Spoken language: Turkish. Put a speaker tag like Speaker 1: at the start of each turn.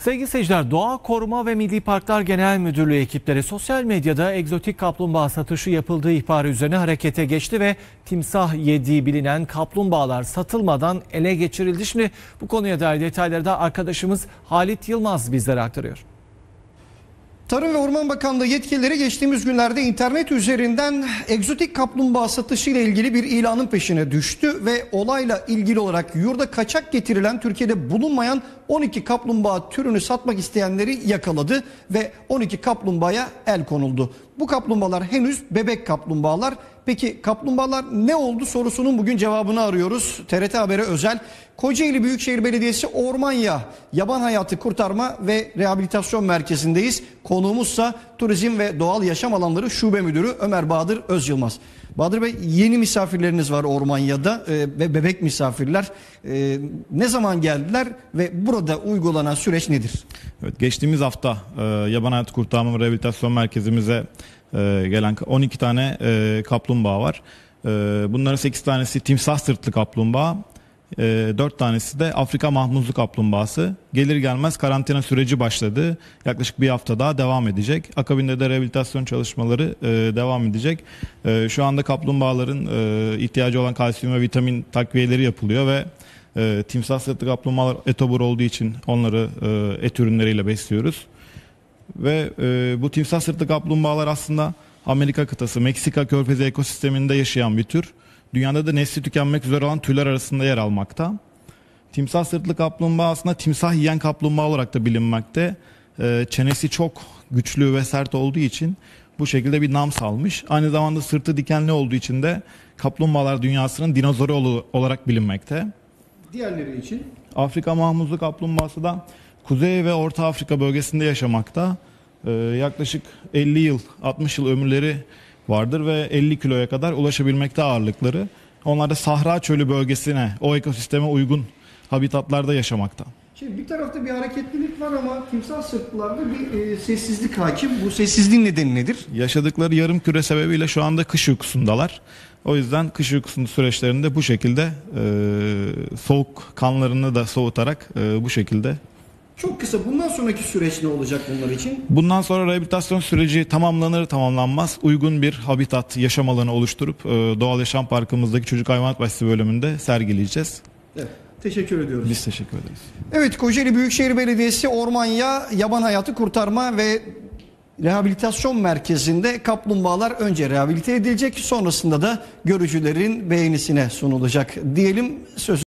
Speaker 1: Sevgili seyirciler, Doğa Koruma ve Milli Parklar Genel Müdürlüğü ekipleri sosyal medyada egzotik kaplumbağa satışı yapıldığı ihbarı üzerine harekete geçti ve timsah yediği bilinen kaplumbağalar satılmadan ele geçirildi. Şimdi bu konuya dair detayları da arkadaşımız Halit Yılmaz bizlere aktarıyor.
Speaker 2: Tarım ve Orman Bakanlığı yetkilileri geçtiğimiz günlerde internet üzerinden egzotik kaplumbağa satışı ile ilgili bir ilanın peşine düştü ve olayla ilgili olarak yurda kaçak getirilen, Türkiye'de bulunmayan 12 kaplumbağa türünü satmak isteyenleri yakaladı ve 12 kaplumbağaya el konuldu. Bu kaplumbağalar henüz bebek kaplumbağalar. Peki kaplumbağalar ne oldu sorusunun bugün cevabını arıyoruz. TRT Haber'e özel Kocaeli Büyükşehir Belediyesi Ormanya Yaban Hayatı Kurtarma ve Rehabilitasyon Merkezi'ndeyiz. Konuğumuzsa Turizm ve Doğal Yaşam Alanları Şube Müdürü Ömer Bahadır Özyılmaz. Bahadır Bey, yeni misafirleriniz var Ormanya'da ve bebek misafirler. Ne zaman geldiler ve burada uygulanan süreç nedir?
Speaker 3: Evet, geçtiğimiz hafta Yaban Hayatı Kurtarma ve Rehabilitasyon Merkezimize gelen 12 tane kaplumbağa var. Bunların 8 tanesi timsah sırtlı kaplumbağa, 4 tanesi de Afrika mahmuzlu kaplumbağası. Gelir gelmez karantina süreci başladı. Yaklaşık bir hafta daha devam edecek. Akabinde de rehabilitasyon çalışmaları devam edecek. Şu anda kaplumbağaların ihtiyacı olan kalsiyum ve vitamin takviyeleri yapılıyor ve timsah sırtlı kaplumbağalar etobur olduğu için onları et ürünleriyle besliyoruz. Ve bu timsah sırtlı kaplumbağalar aslında Amerika kıtası, Meksika körfezi ekosisteminde yaşayan bir tür. Dünyada da nesli tükenmek üzere olan türler arasında yer almakta. Timsah sırtlı kaplumbağa aslında timsah yiyen kaplumbağa olarak da bilinmekte. Çenesi çok güçlü ve sert olduğu için bu şekilde bir nam salmış. Aynı zamanda sırtı dikenli olduğu için de kaplumbağalar dünyasının dinozoru olarak bilinmekte.
Speaker 2: Diğerleri için?
Speaker 3: Afrika mahmuzlu kaplumbağası da Kuzey ve Orta Afrika bölgesinde yaşamakta. Yaklaşık 50 yıl, 60 yıl ömürleri vardır ve 50 kiloya kadar ulaşabilmekte ağırlıkları. Onlar da Sahra Çölü bölgesine, o ekosisteme uygun habitatlarda yaşamakta.
Speaker 2: Şimdi bir tarafta bir hareketlilik var ama timsah sırtlılarda bir sessizlik hakim. Bu sessizliğin nedeni nedir?
Speaker 3: Yaşadıkları yarım küre sebebiyle şu anda kış uykusundalar. O yüzden kış uykusunun süreçlerinde bu şekilde soğuk kanlarını da soğutarak bu şekilde.
Speaker 2: Çok kısa, bundan sonraki süreç ne olacak bunlar için?
Speaker 3: Bundan sonra rehabilitasyon süreci tamamlanır tamamlanmaz uygun bir habitat, yaşam alanı oluşturup Doğal Yaşam Parkımızdaki Çocuk Hayvanat Bahçesi bölümünde sergileyeceğiz.
Speaker 2: Evet, teşekkür ediyoruz.
Speaker 3: Biz teşekkür ederiz.
Speaker 2: Evet, Kocaeli Büyükşehir Belediyesi Ormanya Yaban Hayatı Kurtarma ve Rehabilitasyon Merkezi'nde kaplumbağalar önce rehabilite edilecek, sonrasında da görücülerin beğenisine sunulacak diyelim. Söz